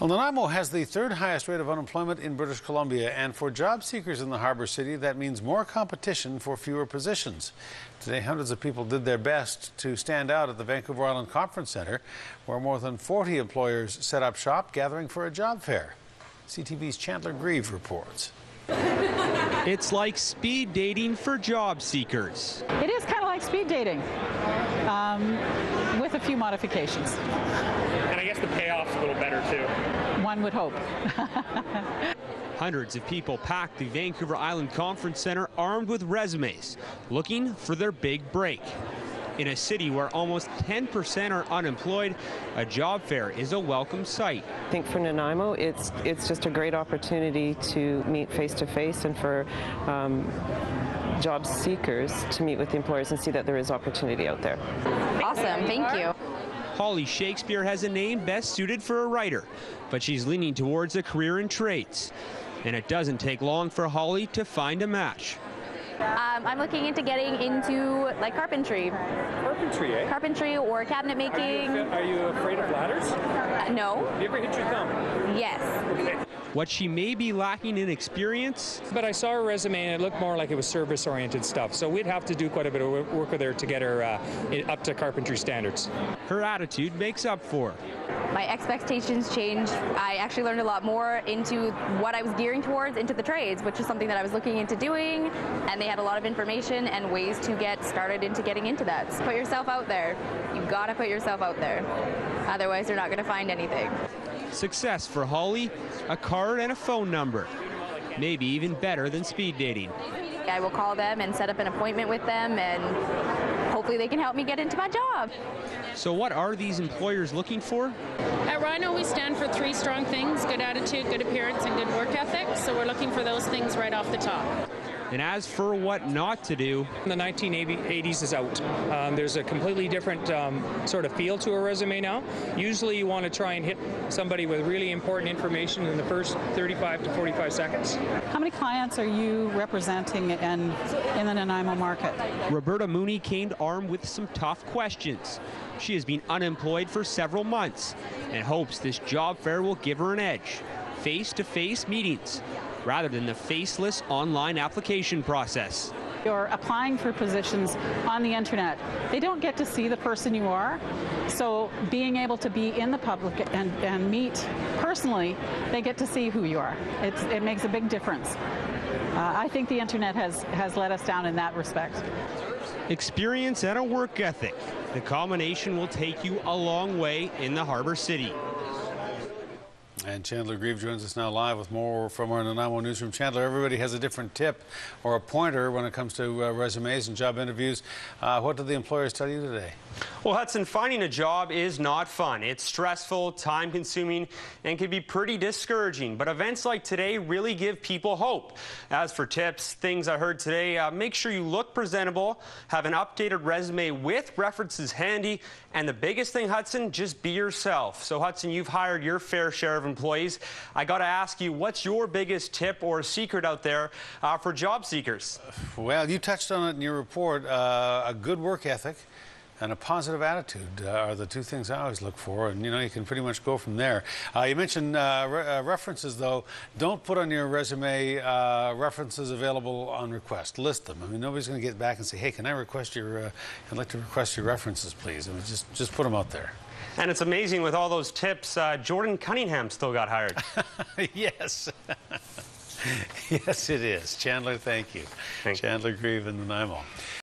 Well, NANAIMO has the third highest rate of unemployment in British Columbia, and for job seekers in the harbour city, that means more competition for fewer positions. Today, hundreds of people did their best to stand out at the Vancouver Island Conference Centre, where more than 40 employers set up shop, gathering for a job fair. CTV's Chandler Grieve reports. It's like speed dating for job seekers. It is kind of like speed dating, with a few modifications. And I guess the payoff's a little better too. One would hope. Hundreds of people packed the Vancouver Island Conference Centre armed with resumes, looking for their big break. In a city where almost 10% are unemployed, a job fair is a welcome sight. I think for NANAIMO, it's just a great opportunity to meet face-to-face and for job seekers to meet with the employers and see that there is opportunity out there. Awesome, thank you. Holly Shakespeare has a name best suited for a writer, but she's leaning towards a career in trades. And it doesn't take long for Holly to find a match. I'm looking into getting into like carpentry. Carpentry, eh? Carpentry or cabinet making. Are you afraid of ladders? No. You ever hit your thumb? Yes. Okay. What she may be lacking in experience. But I saw her resume and it looked more like it was service-oriented stuff. So we'd have to do quite a bit of work with her to get her up to carpentry standards. Her attitude makes up for her. My expectations changed. I actually learned a lot more into what I was gearing towards into the trades, which is something that I was looking into doing, and they had a lot of information and ways to get started into getting into that. So put yourself out there. You gotta put yourself out there. Otherwise, you're not gonna find anything. Success for Holly, a card and a phone number. Maybe even better than speed dating. I will call them and set up an appointment with them, and hopefully they can help me get into my job. So what are these employers looking for? At Rhino, we stand for 3 strong things: good attitude, good appearance, and good work ethic. So we're looking for those things right off the top. And as for what not to do, The 1980s is out. There's a completely different sort of feel to a resume now. Usually you want to try and hit somebody with really important information in the first 35 to 45 seconds. How many clients are you representing in the NANAIMO market? Roberta Mooney came armed with some tough questions. She has been unemployed for several months and hopes this job fair will give her an edge. Face-to-face meetings, rather than the faceless online application process. You're applying for positions on the internet. They don't get to see the person you are, so being able to be in the public and meet personally, they get to see who you are. It makes a big difference. I think the internet has let us down in that respect. Experience and a work ethic. The combination will take you a long way in the Harbour City. And Chandler Grieve joins us now live with more from our NANAIMO newsroom. Chandler, everybody has a different tip or a pointer when it comes to resumes and job interviews. What did the employers tell you today? Well, Hudson, finding a job is not fun. It's stressful, time-consuming, and can be pretty discouraging. But events like today really give people hope. As for tips, things I heard today, make sure you look presentable, have an updated resume with references handy, and the biggest thing, Hudson, just be yourself. So, Hudson, you've hired your fair share of employees. I got to ask you, what's your biggest tip or secret out there for job seekers? Well, you touched on it in your report. A good work ethic and a positive attitude are the 2 things I always look for, and you can pretty much go from there. You mentioned references, though. Don't put on your resume references available on request. List them. I mean, nobody's going to get back and say, "Hey, can I request your? I'd like to request your references, please." I mean, just put them out there. And it's amazing with all those tips, Jordan Cunningham still got hired. Yes. Yes, it is. Chandler, thank you. Thank you. Chandler Grieve in NANAIMO.